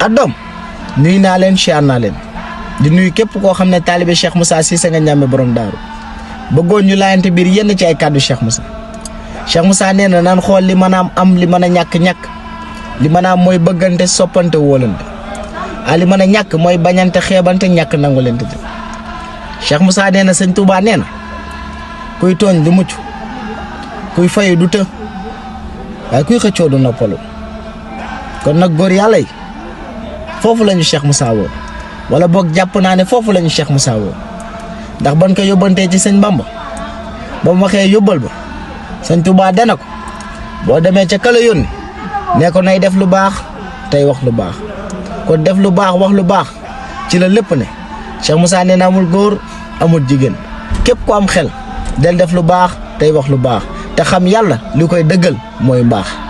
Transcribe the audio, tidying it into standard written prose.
Adom nuyu naa leen siyaar naa leen di nuyu képp koo xam ne taalibe Cheikh Moussa Cissé nga ñàmme borom daaru bëggoon ñu laayante biir yenn ci ay kàddu Cheikh Moussa nee na naan xool li mën a am li mën a ñàkk li mën a am mooy bëggante soppante wóolante li mën a ñàkk mooy bañante xeebante ñàkk nangu leen te Cheikh Moussa nee na sëñ Touba nee na kuy tooñ du mucc kuy fayu du të waaye kuy xëccoo du noppalu kon nag góor yàlla yi foofu lañu Cheikh Moussa woo wala boog jàpp naa ne foofu lañu Cheikh Moussa woo ndax ban ko yóbbantee ci sëñ Bamba ba mu waxee yóbbal ba sëñ Touba dana ko boo demee ca kala yónni ne ko nay def lu baax tey wax lu baax kon def lu baax wax lu baax ci la lépp ne Cheikh Moussa nee na amul góor amul jigéen képp ku am xel del def lu baax tey wax lu baax te xam yàlla li koy dëggal mooy mbaax